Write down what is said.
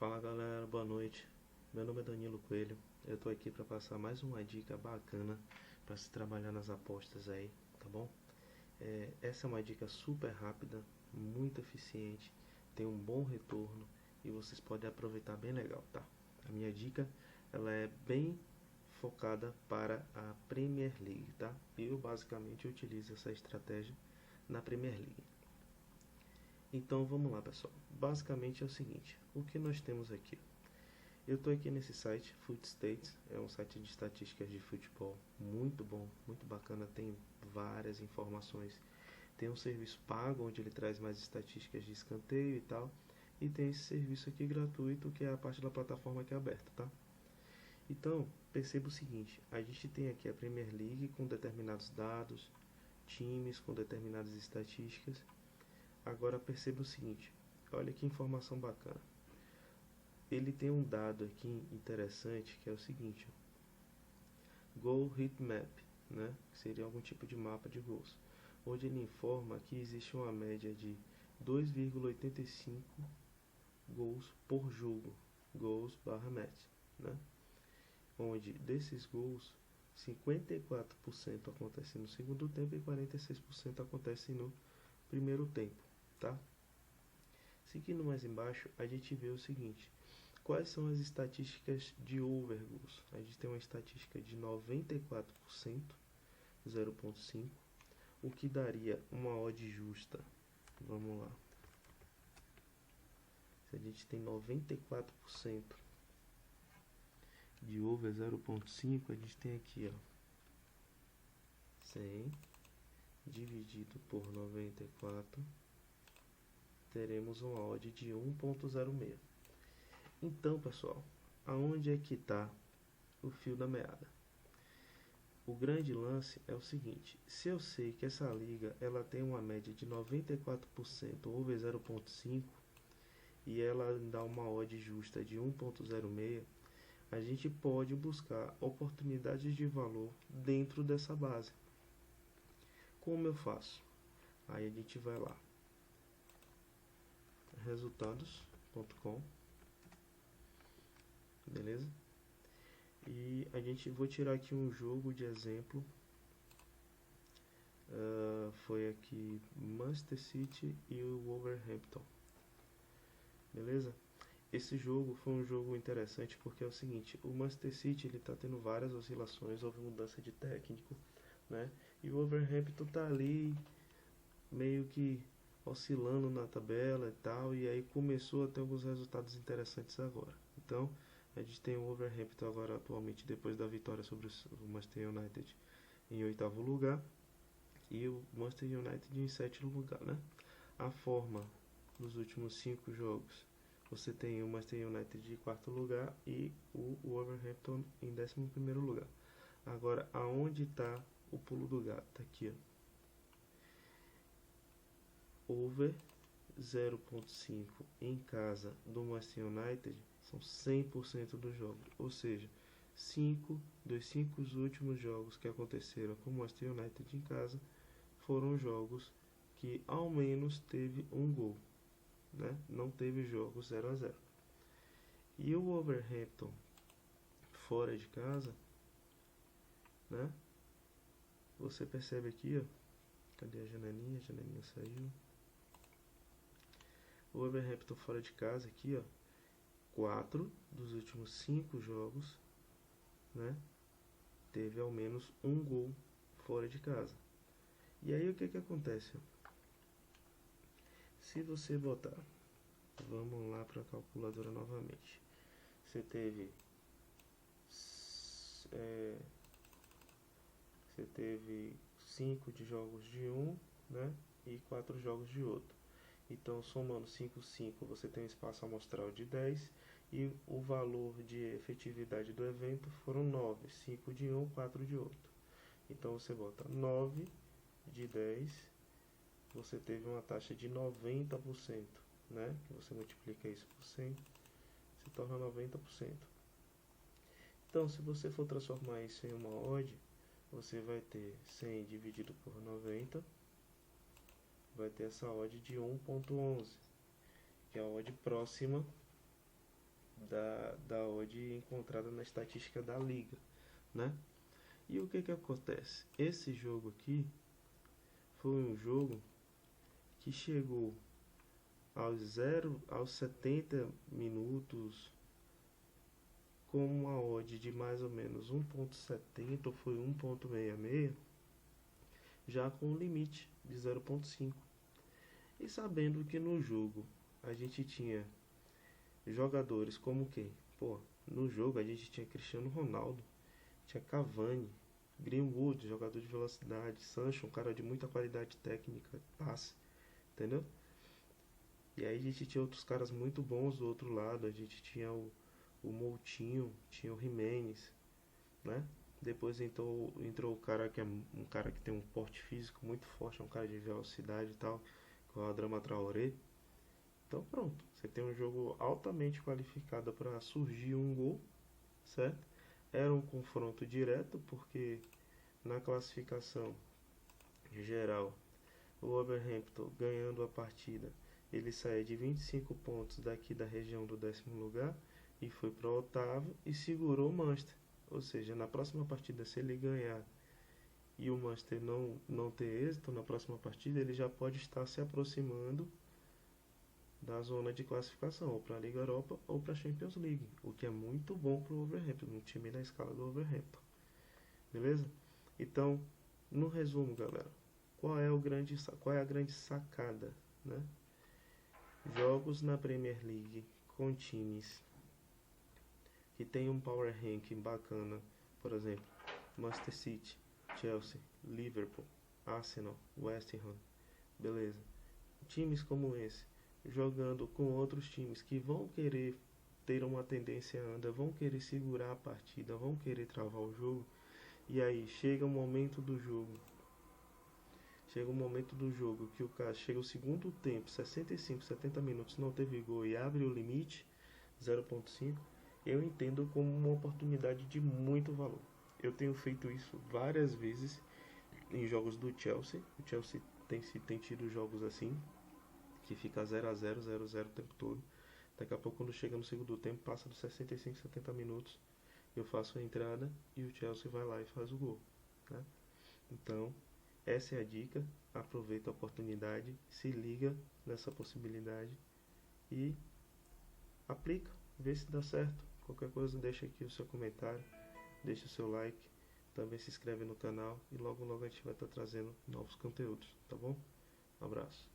Fala galera, boa noite. Meu nome é Danilo Coelho. Eu tô aqui para passar mais uma dica bacana para se trabalhar nas apostas aí, tá bom? Essa é uma dica super rápida, muito eficiente, tem um bom retorno e vocês podem aproveitar bem legal, tá? A minha dica, ela é bem focada para a Premier League, tá? Eu basicamente utilizo essa estratégia na Premier League. Então vamos lá, pessoal. Basicamente é o seguinte: o que nós temos aqui? Eu estou aqui nesse site, FootStats, é um site de estatísticas de futebol muito bom, muito bacana, tem várias informações. Tem um serviço pago onde ele traz mais estatísticas de escanteio e tal, e tem esse serviço aqui gratuito que é a parte da plataforma que é aberta, tá? Então, perceba o seguinte: a gente tem aqui a Premier League com determinados dados, times com determinadas estatísticas. Agora perceba o seguinte, olha que informação bacana. Ele tem um dado aqui interessante que é o seguinte: Goal Heat Map, né? Que seria algum tipo de mapa de gols, onde ele informa que existe uma média de 2,85 gols por jogo, gols/match, né? Onde desses gols 54% acontecem no segundo tempo e 46% acontecem no primeiro tempo, tá? Seguindo mais embaixo, a gente vê o seguinte: quais são as estatísticas de over goals? A gente tem uma estatística de 94%, 0,5, o que daria uma odd justa. Vamos lá. Se a gente tem 94% de over 0,5, a gente tem aqui, ó, 100 dividido por 94, teremos uma odd de 1,06. Então, pessoal, aonde é que está o fio da meada? O grande lance é o seguinte: se eu sei que essa liga ela tem uma média de 94% over 0,5 e ela dá uma odd justa de 1,06, a gente pode buscar oportunidades de valor dentro dessa base. Como eu faço? Aí a gente vai lá, resultados.com, beleza? E a gente vou tirar aqui um jogo de exemplo. Foi aqui Manchester City e o Wolverhampton, beleza? Esse jogo foi um jogo interessante porque é o seguinte: o Manchester City ele tá tendo várias oscilações, houve mudança de técnico, né? E o Wolverhampton tá ali meio que oscilando na tabela e tal, e aí começou a ter alguns resultados interessantes agora. Então a gente tem o Wolverhampton agora atualmente, depois da vitória sobre o Manchester United, em 8º lugar, e o Manchester United em 7º lugar, né? A forma dos últimos 5 jogos, você tem o Manchester United de 4º lugar e o Wolverhampton em 11º lugar. Agora, aonde está o pulo do gato? Tá aqui, ó. Over 0,5 em casa do Manchester United são 100% dos jogos, ou seja, 5 dos 5 últimos jogos que aconteceram com o Manchester United em casa foram jogos que ao menos teve um gol, né? Não teve jogo 0-0. E o Wolverhampton fora de casa, né? Você percebe aqui, ó, cadê a janelinha? A janelinha saiu. O Wolverhampton fora de casa aqui, ó, 4 dos últimos 5 jogos, né, teve ao menos um gol fora de casa. E aí o que que acontece? Se você botar, vamos lá para a calculadora novamente. Você teve você teve 5 de jogos de um, né, e 4 jogos de outro. Então, somando 5, 5, você tem um espaço amostral de 10 e o valor de efetividade do evento foram 9, 5 de um, 4 de outro. Então, você bota 9 de 10, você teve uma taxa de 90%, né? Que você multiplica isso por 100, se torna 90%. Então, se você for transformar isso em uma odd, você vai ter 100 dividido por 90, vai ter essa odd de 1,11, que é a odd próxima da odd encontrada na estatística da liga, né? E o que que acontece? Esse jogo aqui foi um jogo que chegou aos 70 minutos com uma odd de mais ou menos 1.70 ou foi 1.66, já com um limite de 0.5. E sabendo que no jogo a gente tinha jogadores como quem? Pô, no jogo a gente tinha Cristiano Ronaldo, tinha Cavani, Greenwood, jogador de velocidade, Sancho, um cara de muita qualidade técnica, passe, entendeu? E aí a gente tinha outros caras muito bons do outro lado, a gente tinha o Moutinho, tinha o Jimenez, né? Depois entrou o cara que é um cara que tem um porte físico muito forte, é um cara de velocidade e tal, que é o Adama Traoré. Então pronto, você tem um jogo altamente qualificado para surgir um gol, certo? Era um confronto direto, porque na classificação geral, o Wolverhampton ganhando a partida, ele saía de 25 pontos daqui da região do 10º lugar e foi para o oitavo e segurou o Manchester. Ou seja, na próxima partida, se ele ganhar e o Manchester não ter êxito na próxima partida, ele já pode estar se aproximando da zona de classificação, ou para a Liga Europa ou para a Champions League, o que é muito bom para o Wolverhampton, um time na escala do Wolverhampton. Beleza? Então, no resumo, galera, qual é a grande sacada, né? Jogos na Premier League com times que tem um power ranking bacana, por exemplo, Manchester City, Chelsea, Liverpool, Arsenal, West Ham, beleza? Times como esse, jogando com outros times que vão querer ter uma tendência anda, vão querer segurar a partida, vão querer travar o jogo, e aí chega o momento do jogo. Chega o momento do jogo que o cara chega o segundo tempo, 65, 70 minutos, não teve gol e abre o limite, 0.5, eu entendo como uma oportunidade de muito valor. Eu tenho feito isso várias vezes em jogos do Chelsea. O Chelsea tem tido jogos assim, que fica 0-0, 0-0 o tempo todo. Daqui a pouco, quando chega no segundo tempo, passa dos 65, 70 minutos, eu faço a entrada e o Chelsea vai lá e faz o gol, né? Então, essa é a dica. Aproveita a oportunidade, se liga nessa possibilidade e aplica, vê se dá certo. Qualquer coisa, deixa aqui o seu comentário, deixa o seu like, também se inscreve no canal e logo logo a gente vai estar trazendo novos conteúdos, tá bom? Um abraço.